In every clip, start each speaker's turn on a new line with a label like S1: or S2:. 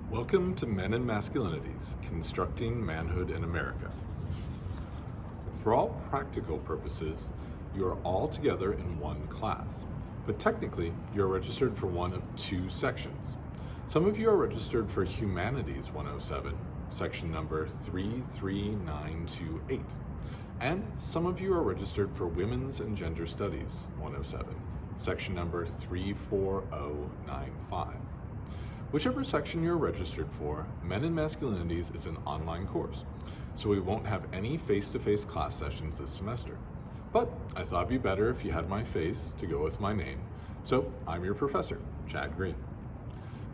S1: Welcome to Men and Masculinities, Constructing Manhood in America. For all practical purposes, you are all together in one class, but technically you're registered for one of two sections. Some of you are registered for Humanities 107, section number 33928, and some of you are registered for Women's and Gender Studies 107, section number 34095. Whichever section you're registered for, Men and Masculinities is an online course, so we won't have any face-to-face class sessions this semester. But I thought it'd be better if you had my face to go with my name, so I'm your professor, Chad Greene.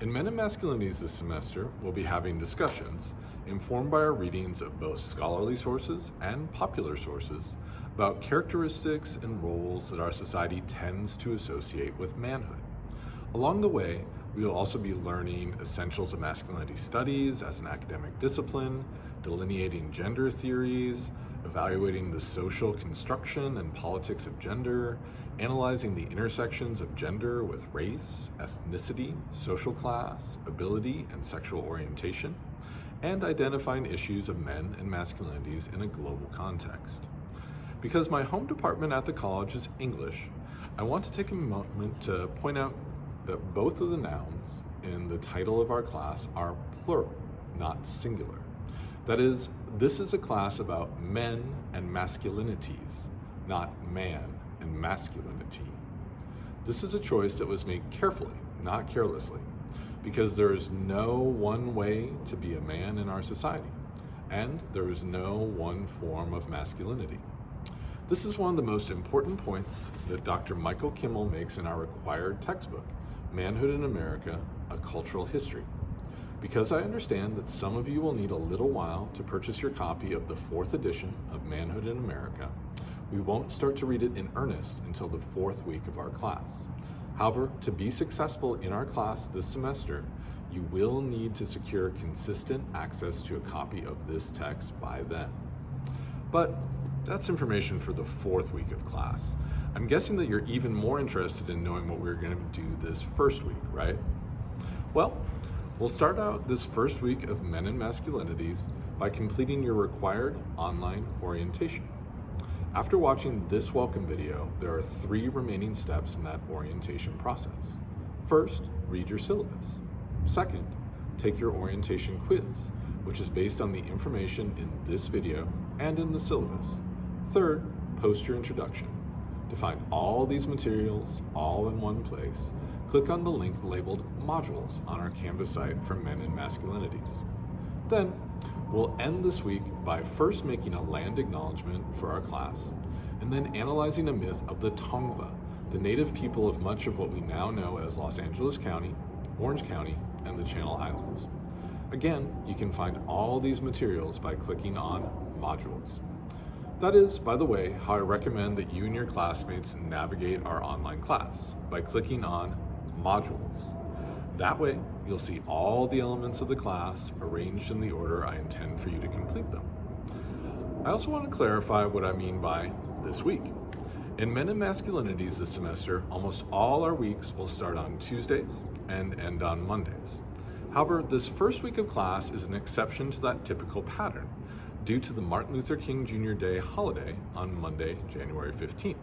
S1: In Men and Masculinities this semester, we'll be having discussions informed by our readings of both scholarly sources and popular sources about characteristics and roles that our society tends to associate with manhood. Along the way, we will also be learning essentials of masculinity studies as an academic discipline, delineating gender theories, evaluating the social construction and politics of gender, analyzing the intersections of gender with race, ethnicity, social class, ability, and sexual orientation, and identifying issues of men and masculinities in a global context. Because my home department at the college is English, I want to take a moment to point out that both of the nouns in the title of our class are plural, not singular. That is, this is a class about men and masculinities, not man and masculinity. This is a choice that was made carefully, not carelessly, because there is no one way to be a man in our society, and there is no one form of masculinity. This is one of the most important points that Dr. Michael Kimmel makes in our required textbook, Manhood in America, A Cultural History. Because I understand that some of you will need a little while to purchase your copy of the 4th edition of Manhood in America, we won't start to read it in earnest until the 4th week of our class. However, to be successful in our class this semester, you will need to secure consistent access to a copy of this text by then. But that's information for the 4th week of class. I'm guessing that you're even more interested in knowing what we're going to do this first week, right? Well, we'll start out this first week of Men and Masculinities by completing your required online orientation. After watching this welcome video, there are 3 remaining steps in that orientation process. First, read your syllabus. Second, take your orientation quiz, which is based on the information in this video and in the syllabus. Third, post your introduction. To find all these materials all in one place, click on the link labeled Modules on our Canvas site for Men and Masculinities. Then, we'll end this week by first making a land acknowledgement for our class, and then analyzing a myth of the Tongva, the native people of much of what we now know as Los Angeles County, Orange County, and the Channel Islands. Again, you can find all these materials by clicking on Modules. That is, by the way, how I recommend that you and your classmates navigate our online class, by clicking on Modules. That way, you'll see all the elements of the class arranged in the order I intend for you to complete them. I also want to clarify what I mean by this week. In Men and Masculinities this semester, almost all our weeks will start on Tuesdays and end on Mondays. However, this first week of class is an exception to that typical pattern, due to the Martin Luther King Jr. Day holiday on Monday, January 15th.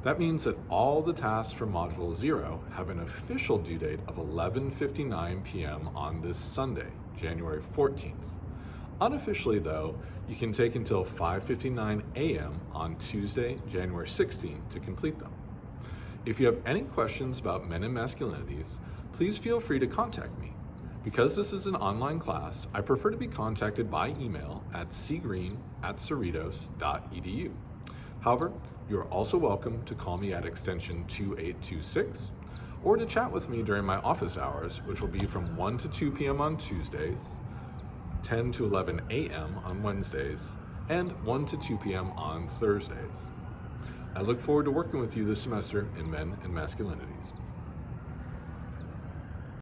S1: That means that all the tasks from Module 0 have an official due date of 11:59 p.m. on this Sunday, January 14th. Unofficially, though, you can take until 5:59 a.m. on Tuesday, January 16th to complete them. If you have any questions about Men and Masculinities, please feel free to contact me. Because this is an online class, I prefer to be contacted by email at cgreen@cerritos.edu. However, you are also welcome to call me at extension 2826 or to chat with me during my office hours, which will be from 1 to 2 p.m. on Tuesdays, 10 to 11 a.m. on Wednesdays, and 1 to 2 p.m. on Thursdays. I look forward to working with you this semester in Men and Masculinities.